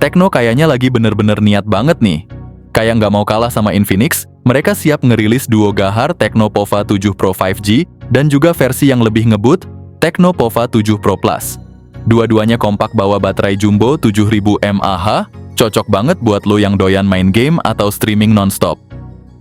Tecno kayaknya lagi bener-bener niat banget nih. Kayak nggak mau kalah sama Infinix, mereka siap ngerilis duo gahar Tecno Pova 7 Pro 5G dan juga versi yang lebih ngebut, Tecno Pova 7 Pro Plus. Dua-duanya kompak bawa baterai jumbo 7000 mAh, cocok banget buat lo yang doyan main game atau streaming nonstop.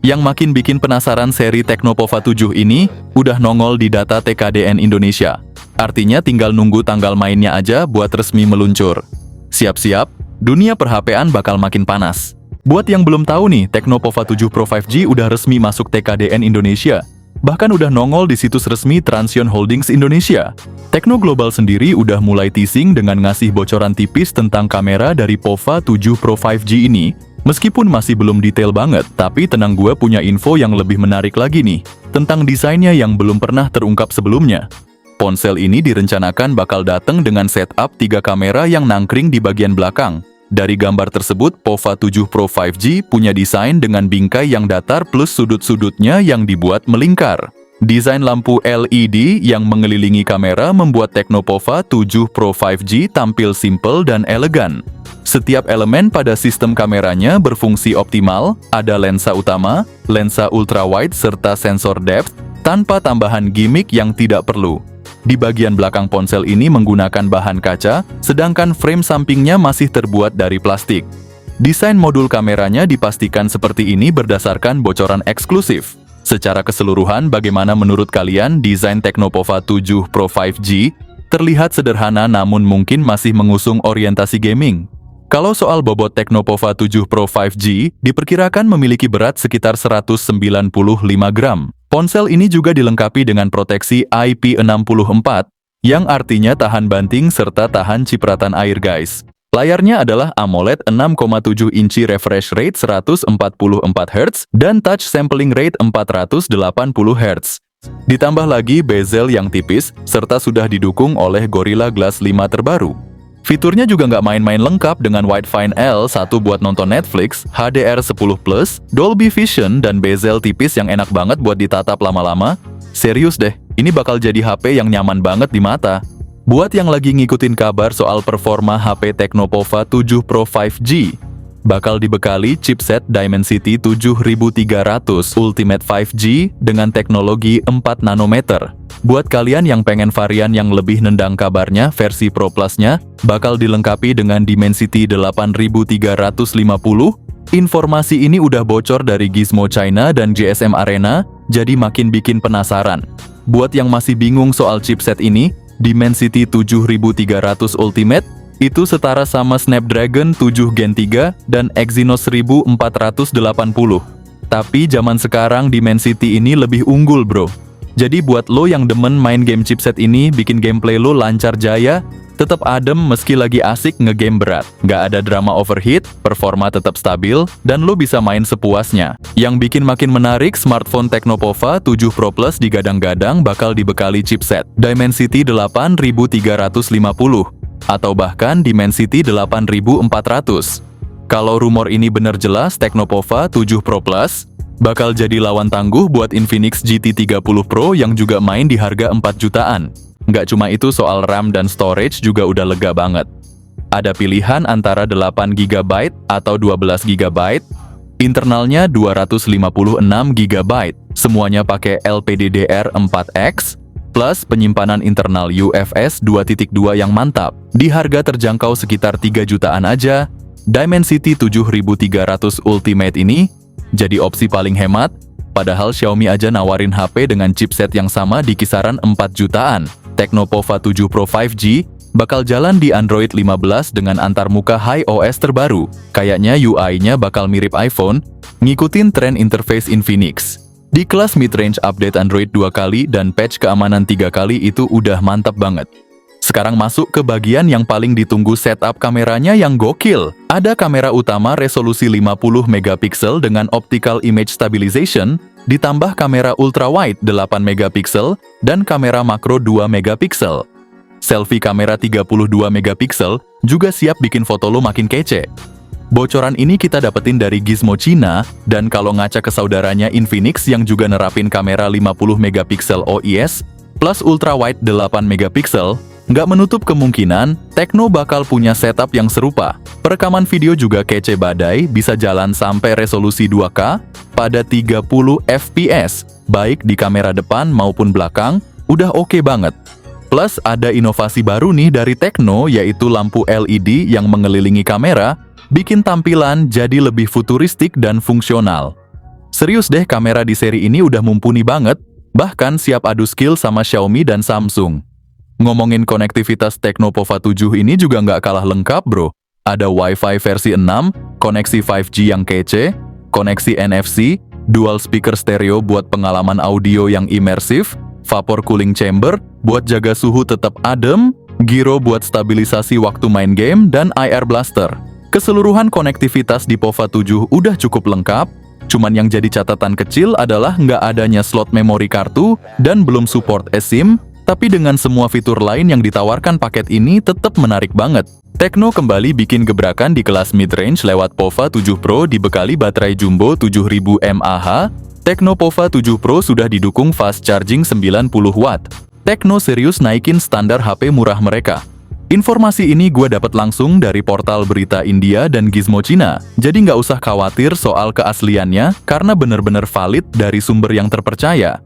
Yang makin bikin penasaran seri Tecno Pova 7 ini, udah nongol di data TKDN Indonesia. Artinya tinggal nunggu tanggal mainnya aja buat resmi meluncur. Siap-siap, dunia per-HP-an bakal makin panas. Buat yang belum tahu nih, Tecno Pova 7 Pro 5G udah resmi masuk TKDN Indonesia. Bahkan udah nongol di situs resmi Transsion Holdings Indonesia. Tecno Global sendiri udah mulai teasing dengan ngasih bocoran tipis tentang kamera dari Pova 7 Pro 5G ini. Meskipun masih belum detail banget, tapi tenang, gue punya info yang lebih menarik lagi nih, tentang desainnya yang belum pernah terungkap sebelumnya. Ponsel ini direncanakan bakal datang dengan setup 3 kamera yang nangkring di bagian belakang. Dari gambar tersebut, Pova 7 Pro 5G punya desain dengan bingkai yang datar plus sudut-sudutnya yang dibuat melingkar. Desain lampu LED yang mengelilingi kamera membuat Tecno Pova 7 Pro 5G tampil simple dan elegan. Setiap elemen pada sistem kameranya berfungsi optimal, ada lensa utama, lensa ultrawide serta sensor depth, tanpa tambahan gimmick yang tidak perlu. Di bagian belakang ponsel ini menggunakan bahan kaca, sedangkan frame sampingnya masih terbuat dari plastik. Desain modul kameranya dipastikan seperti ini berdasarkan bocoran eksklusif. Secara keseluruhan, bagaimana menurut kalian desain Tecno Pova 7 Pro 5G? Terlihat sederhana namun mungkin masih mengusung orientasi gaming. Kalau soal bobot Tecno Pova 7 Pro 5G, diperkirakan memiliki berat sekitar 195 gram. Ponsel ini juga dilengkapi dengan proteksi IP64, yang artinya tahan banting serta tahan cipratan air guys. Layarnya adalah AMOLED 6,7 inci refresh rate 144 Hz dan touch sampling rate 480 Hz. Ditambah lagi bezel yang tipis, serta sudah didukung oleh Gorilla Glass 5 terbaru. Fiturnya juga nggak main-main, lengkap dengan Widefine L1 buat nonton Netflix, HDR10+, Dolby Vision, dan bezel tipis yang enak banget buat ditatap lama-lama. Serius deh, ini bakal jadi HP yang nyaman banget di mata. Buat yang lagi ngikutin kabar soal performa HP Tecno Pova 7 Pro 5G, bakal dibekali chipset Dimensity 7300 Ultimate 5G dengan teknologi 4 nanometer. Buat kalian yang pengen varian yang lebih nendang, kabarnya versi Pro Plus-nya bakal dilengkapi dengan Dimensity 8350. Informasi ini udah bocor dari Gizmo China dan GSM Arena, jadi makin bikin penasaran. Buat yang masih bingung soal chipset ini, Dimensity 7300 Ultimate itu setara sama Snapdragon 7 Gen 3 dan Exynos 1480. Tapi zaman sekarang Dimensity ini lebih unggul bro. Jadi buat lo yang demen main game, chipset ini bikin gameplay lo lancar jaya, tetap adem meski lagi asik ngegame berat. Nggak ada drama overheat, performa tetap stabil, dan lo bisa main sepuasnya. Yang bikin makin menarik, smartphone Tecno Pova 7 Pro Plus digadang-gadang bakal dibekali chipset Dimensity 8350 atau bahkan Dimensity 8400. Kalau rumor ini bener, jelas Tecno Pova 7 Pro Plus bakal jadi lawan tangguh buat Infinix GT30 Pro yang juga main di harga 4 jutaan. Nggak cuma itu, soal RAM dan storage juga udah lega banget. Ada pilihan antara 8 GB atau 12 GB, internalnya 256 GB, semuanya pakai LPDDR4X, plus penyimpanan internal UFS 2.2 yang mantap. Di harga terjangkau sekitar 3 jutaan aja, Dimensity 7300 Ultimate ini jadi opsi paling hemat, padahal Xiaomi aja nawarin HP dengan chipset yang sama di kisaran 4 jutaan. Tecno Pova 7 Pro 5G bakal jalan di Android 15 dengan antarmuka HiOS terbaru. Kayaknya UI-nya bakal mirip iPhone, ngikutin tren interface Infinix. Di kelas mid-range, update Android 2 kali dan patch keamanan 3 kali itu udah mantap banget. Sekarang masuk ke bagian yang paling ditunggu, setup kameranya yang gokil. Ada kamera utama resolusi 50 megapiksel dengan optical image stabilization, ditambah kamera ultrawide 8 megapiksel dan kamera makro 2 megapiksel. Selfie kamera 32 megapiksel juga siap bikin foto lo makin kece. Bocoran ini kita dapetin dari Gizmo Cina, dan kalau ngaca ke saudaranya Infinix yang juga nerapin kamera 50 megapiksel OIS plus ultrawide 8 megapiksel, Nggak menutup kemungkinan, Tecno bakal punya setup yang serupa. Perekaman video juga kece badai, bisa jalan sampai resolusi 2K pada 30 fps, baik di kamera depan maupun belakang, udah oke banget. Plus ada inovasi baru nih dari Tecno, yaitu lampu LED yang mengelilingi kamera, bikin tampilan jadi lebih futuristik dan fungsional. Serius deh, kamera di seri ini udah mumpuni banget, bahkan siap adu skill sama Xiaomi dan Samsung. Ngomongin konektivitas Tecno Pova 7 ini juga nggak kalah lengkap bro. Ada Wi-Fi versi 6, koneksi 5G yang kece, koneksi NFC, dual speaker stereo buat pengalaman audio yang imersif, vapor cooling chamber buat jaga suhu tetap adem, gyro buat stabilisasi waktu main game, dan IR blaster. Keseluruhan konektivitas di Pova 7 udah cukup lengkap, cuman yang jadi catatan kecil adalah nggak adanya slot memori kartu dan belum support eSIM. Tapi dengan semua fitur lain yang ditawarkan paket ini tetap menarik banget. Tecno kembali bikin gebrakan di kelas mid-range lewat Pova 7 Pro dibekali baterai jumbo 7000 mAh. Tecno Pova 7 Pro sudah didukung fast charging 90 Watt. Tecno serius naikin standar HP murah mereka. Informasi ini gue dapat langsung dari portal berita India dan Gizmo Cina. Jadi nggak usah khawatir soal keasliannya karena bener-bener valid dari sumber yang terpercaya.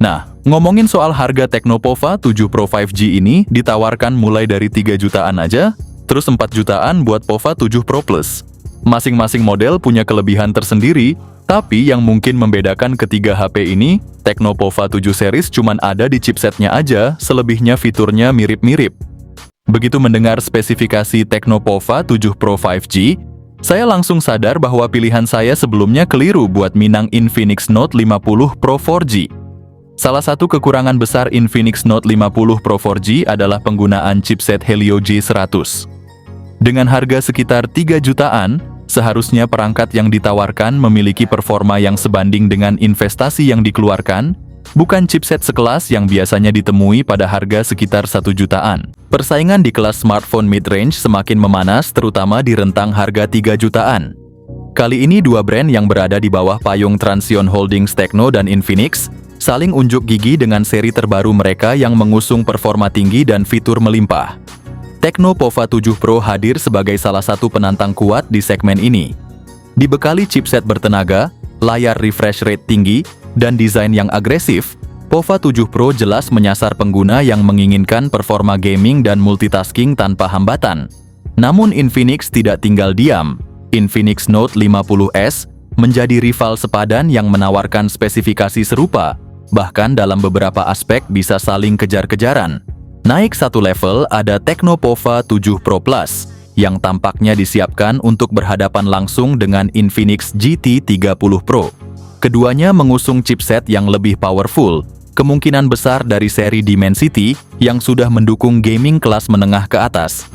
Nah, ngomongin soal harga Tecno Pova 7 Pro 5G ini ditawarkan mulai dari 3 jutaan aja, terus 4 jutaan buat Pova 7 Pro Plus. Masing-masing model punya kelebihan tersendiri, tapi yang mungkin membedakan ketiga HP ini, Tecno Pova 7 series cuman ada di chipsetnya aja, selebihnya fiturnya mirip-mirip. Begitu mendengar spesifikasi Tecno Pova 7 Pro 5G, saya langsung sadar bahwa pilihan saya sebelumnya keliru buat minang Infinix Note 50 Pro 4G. Salah satu kekurangan besar Infinix Note 50 Pro 4G adalah penggunaan chipset Helio G100. Dengan harga sekitar 3 jutaan, seharusnya perangkat yang ditawarkan memiliki performa yang sebanding dengan investasi yang dikeluarkan, bukan chipset sekelas yang biasanya ditemui pada harga sekitar 1 jutaan. Persaingan di kelas smartphone mid-range semakin memanas, terutama di rentang harga 3 jutaan. Kali ini dua brand yang berada di bawah payung Transsion Holdings Tecno dan Infinix saling unjuk gigi dengan seri terbaru mereka yang mengusung performa tinggi dan fitur melimpah. Tecno Pova 7 Pro hadir sebagai salah satu penantang kuat di segmen ini. Dibekali chipset bertenaga, layar refresh rate tinggi, dan desain yang agresif, Pova 7 Pro jelas menyasar pengguna yang menginginkan performa gaming dan multitasking tanpa hambatan. Namun Infinix tidak tinggal diam. Infinix Note 50S menjadi rival sepadan yang menawarkan spesifikasi serupa, bahkan dalam beberapa aspek bisa saling kejar-kejaran. Naik satu level ada Tecno Pova 7 Pro Plus, yang tampaknya disiapkan untuk berhadapan langsung dengan Infinix GT 30 Pro. Keduanya mengusung chipset yang lebih powerful, kemungkinan besar dari seri Dimensity yang sudah mendukung gaming kelas menengah ke atas.